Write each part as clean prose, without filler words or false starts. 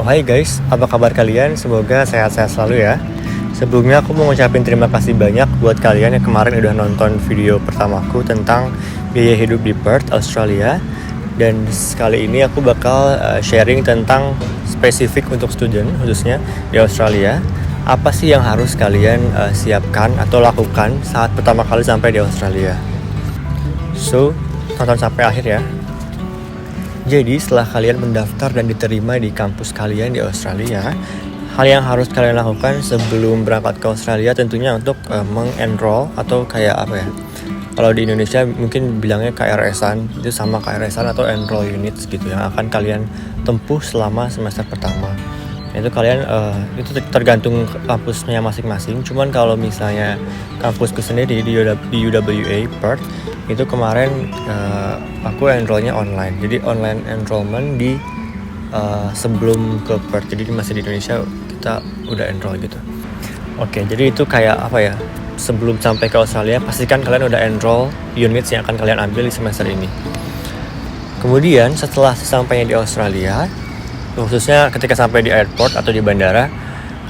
Hai guys, apa kabar kalian? Semoga sehat-sehat selalu ya. Sebelumnya aku mau ngucapin terima kasih banyak buat kalian yang kemarin udah nonton video pertamaku tentang biaya hidup di Perth, Australia. Dan kali ini aku bakal sharing tentang spesifik untuk student khususnya di Australia. Apa sih yang harus kalian siapkan atau lakukan saat pertama kali sampai di Australia? So, tonton sampai akhir ya. Jadi setelah kalian mendaftar dan diterima di kampus kalian di Australia, hal yang harus kalian lakukan sebelum berangkat ke Australia tentunya untuk mengenroll atau kayak apa ya? Kalau di Indonesia mungkin bilangnya KRS-an, itu sama KRS-an atau enroll units gitu yang akan kalian tempuh selama semester pertama. Itu kalian itu tergantung kampusnya masing-masing. Cuman kalau misalnya kampusku sendiri di UWA Perth itu kemarin aku enrollnya online. Jadi online enrollment di sebelum ke Perth. Jadi masih di Indonesia kita udah enroll gitu. Oke, jadi itu kayak apa ya? Sebelum sampai ke Australia pastikan kalian udah enroll units yang akan kalian ambil di semester ini. Kemudian setelah sampainya di Australia, khususnya ketika sampai di airport atau di bandara,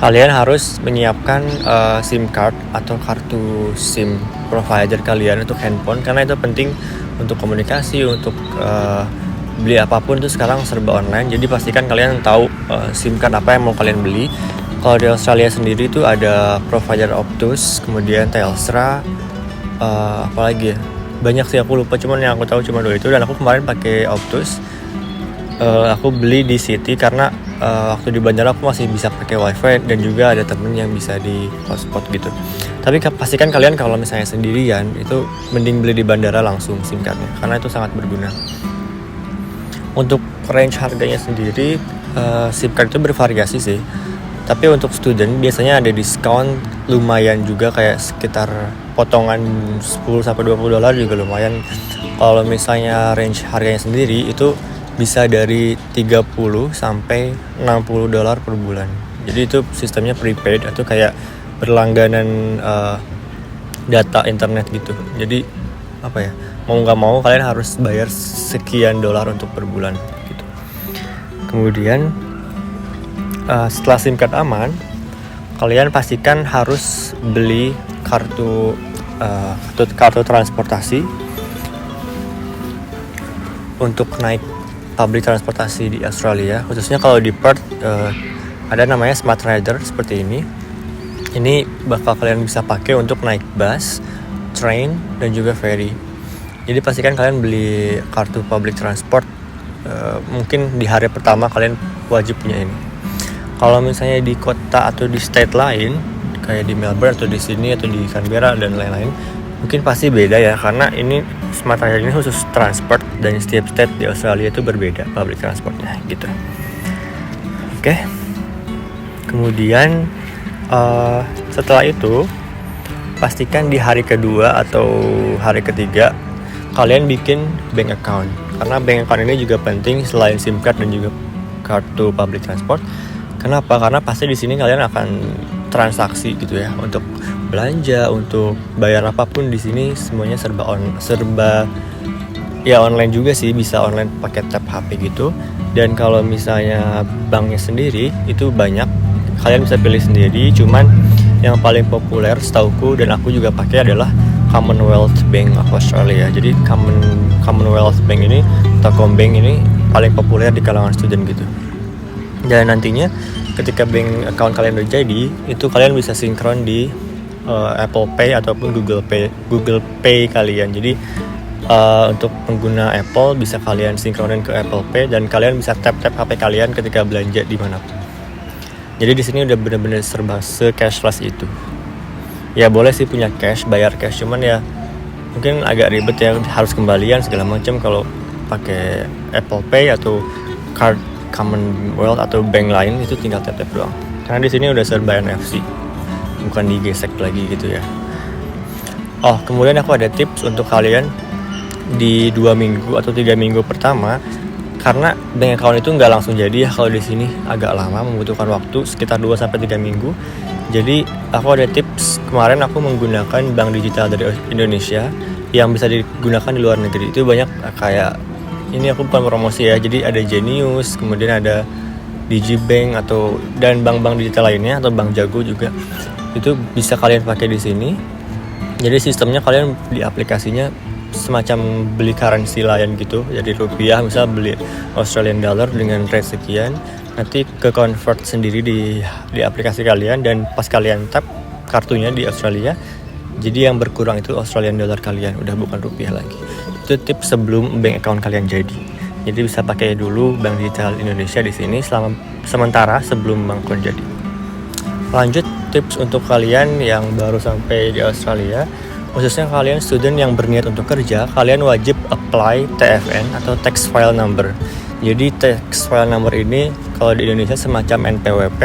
kalian harus menyiapkan SIM card atau kartu SIM provider kalian untuk handphone, karena itu penting untuk komunikasi, untuk beli apapun itu sekarang serba online. Jadi pastikan kalian tahu SIM card apa yang mau kalian beli. Kalau di Australia sendiri itu ada provider Optus, kemudian Telstra, apalagi ya, banyak sih aku lupa, cuman yang aku tahu cuma 2 itu. Dan aku kemarin pakai Optus. Aku beli di City karena waktu di bandara aku masih bisa pakai wifi dan juga ada temen yang bisa di hotspot gitu. Tapi pastikan kalian kalau misalnya sendirian itu mending beli di bandara langsung SIM cardnya, karena itu sangat berguna. Untuk range harganya sendiri SIM card itu bervariasi sih. Tapi untuk student biasanya ada diskon lumayan juga, kayak sekitar potongan 10-20 dolar juga lumayan. Kalau misalnya range harganya sendiri itu bisa dari 30 sampai 60 dolar per bulan. Jadi itu sistemnya prepaid atau kayak berlangganan data internet gitu. Jadi apa ya, mau nggak mau kalian harus bayar sekian dolar untuk per bulan gitu. Kemudian setelah SIM card aman, kalian pastikan harus beli kartu transportasi untuk naik public transportasi di Australia. Khususnya kalau di Perth ada namanya Smart Rider seperti ini. Ini bakal kalian bisa pakai untuk naik bus, train, dan juga ferry. Jadi pastikan kalian beli kartu public transport. Mungkin di hari pertama kalian wajib punya ini. Kalau misalnya di kota atau di state lain, kayak di Melbourne atau di Sydney atau di Canberra dan lain-lain, mungkin pasti beda ya, karena ini Smart Rider ini khusus transport dan setiap state di Australia itu berbeda public transportnya gitu. Oke. Kemudian setelah itu pastikan di hari kedua atau hari ketiga kalian bikin bank account, karena bank account ini juga penting selain SIM card dan juga kartu public transport. Kenapa? Karena pasti di sini kalian akan transaksi gitu ya, untuk belanja, untuk bayar apapun di sini semuanya serba online juga sih, bisa online pakai tap HP gitu. Dan kalau misalnya banknya sendiri itu banyak, kalian bisa pilih sendiri. Cuman yang paling populer setauku dan aku juga pakai adalah Commonwealth Bank of Australia. Jadi Commonwealth Bank ini atau Combank ini paling populer di kalangan student gitu. Dan nantinya ketika bank account kalian udah jadi, itu kalian bisa sinkron di Apple Pay ataupun Google Pay kalian. Jadi untuk pengguna Apple bisa kalian sinkronin ke Apple Pay dan kalian bisa tap HP kalian ketika belanja dimanapun. Jadi di sini udah benar-benar serba cashless itu. Ya boleh sih punya cash, bayar cash, cuman ya mungkin agak ribet ya, harus kembalian segala macam kalau pakai Apple Pay atau card Commonwealth atau bank lain, itu tinggal tap doang. Karena di sini udah serba NFC, bukan digesek lagi gitu ya. Oh, kemudian aku ada tips untuk kalian di 2 minggu atau 3 minggu pertama, karena bank account itu nggak langsung jadi ya. Kalau di sini agak lama, membutuhkan waktu sekitar 2-3 minggu. Jadi aku ada tips, kemarin aku menggunakan bank digital dari Indonesia yang bisa digunakan di luar negeri. Itu banyak, kayak ini aku bukan promosi ya, jadi ada Genius, kemudian ada Digibank dan bank-bank digital lainnya atau Bank Jago juga. Itu bisa kalian pakai di sini. Jadi sistemnya kalian di aplikasinya semacam beli currency lain gitu. Jadi rupiah misal beli Australian dollar dengan rate sekian, nanti ke convert sendiri di aplikasi kalian, dan pas kalian tap kartunya di Australia, jadi yang berkurang itu Australian dollar kalian, udah bukan rupiah lagi. Itu tips sebelum bank account kalian jadi. Jadi bisa pakai dulu Bank Digital Indonesia di sini sementara sebelum bank account jadi. Lanjut, tips untuk kalian yang baru sampai di Australia, khususnya kalian student yang berniat untuk kerja, kalian wajib apply TFN atau Tax File Number. Jadi Tax File Number ini kalau di Indonesia semacam NPWP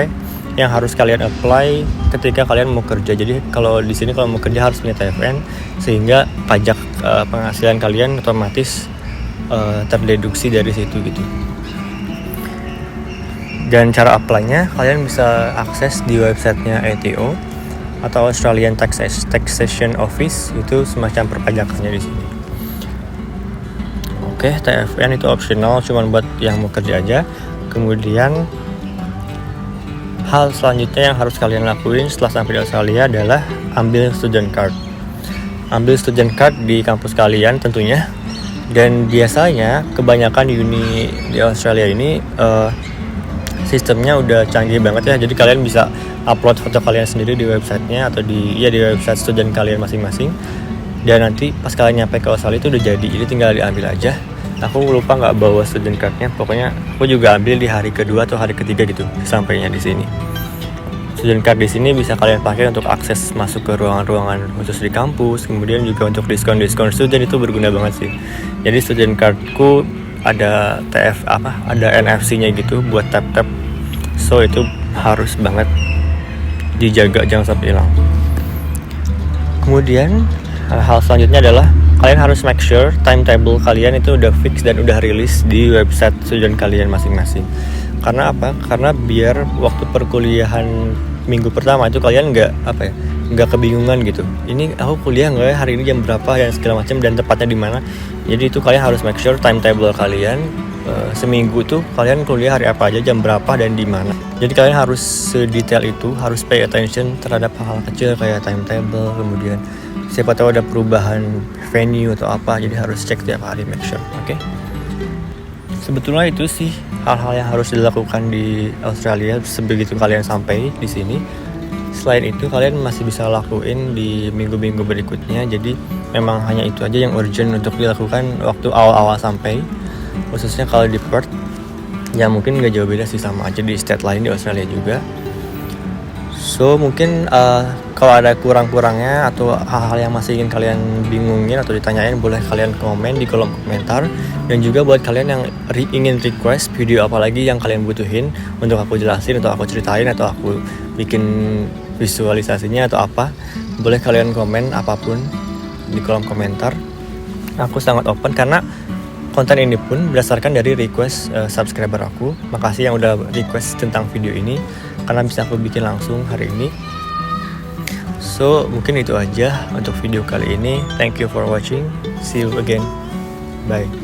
yang harus kalian apply ketika kalian mau kerja. Jadi kalau di sini kalau mau kerja harus punya TFN, sehingga pajak penghasilan kalian otomatis terdeduksi dari situ gitu. Dan cara apply-nya kalian bisa akses di websitenya ATO atau Australian Taxation Office, itu semacam perpajakannya di sini. Oke, TFN itu optional, cuma buat yang mau kerja aja. Kemudian hal selanjutnya yang harus kalian lakuin setelah sampai di Australia adalah ambil student card. Ambil student card di kampus kalian tentunya. Dan biasanya kebanyakan uni di Australia ini sistemnya udah canggih banget ya. Jadi kalian bisa upload foto kalian sendiri di websitenya atau di website student kalian masing-masing. Dan nanti pas kalian nyampe ke Australia itu udah jadi tinggal diambil aja. Aku lupa nggak bawa student cardnya, pokoknya aku juga ambil di hari kedua atau hari ketiga gitu sampainya di sini. Student card di sini bisa kalian pakai untuk akses masuk ke ruangan-ruangan khusus di kampus, kemudian juga untuk diskon student, itu berguna banget sih. Jadi student cardku ada ada NFC-nya gitu buat tap-tap. So itu harus banget dijaga, jangan sampai hilang. Kemudian hal selanjutnya adalah kalian harus make sure timetable kalian itu udah fix dan udah rilis di website student kalian masing-masing. Karena apa? Karena biar waktu perkuliahan minggu pertama itu kalian nggak kebingungan gitu. Ini aku kuliah nggak ya, hari ini jam berapa dan segala macam, dan tepatnya di mana. Jadi itu kalian harus make sure timetable kalian seminggu tuh kalian kuliah hari apa aja, jam berapa dan di mana. Jadi kalian harus sedetail itu, harus pay attention terhadap hal-hal kecil kayak timetable, kemudian siapa tahu ada perubahan venue atau apa, jadi harus cek tiap hari, make sure. Oke? Sebetulnya itu sih hal-hal yang harus dilakukan di Australia sebegitu kalian sampai di sini. Selain itu kalian masih bisa lakuin di minggu-minggu berikutnya. Jadi memang hanya itu aja yang urgent untuk dilakukan waktu awal-awal sampai. Khususnya kalau di Perth, ya mungkin gak jauh beda sih, sama aja di state lain di Australia juga. So mungkin kalau ada kurang-kurangnya atau hal-hal yang masih ingin kalian bingungin atau ditanyain, boleh kalian komen di kolom komentar. Dan juga buat kalian yang ingin request video apa lagi yang kalian butuhin untuk aku jelasin atau aku ceritain atau aku bikin visualisasinya atau apa, boleh kalian komen apapun di kolom komentar. Aku sangat open karena konten ini pun berdasarkan dari request subscriber aku. Makasih yang udah request tentang video ini, karena bisa aku bikin langsung hari ini. So mungkin itu aja untuk video kali ini. Thank you for watching. See you again. Bye.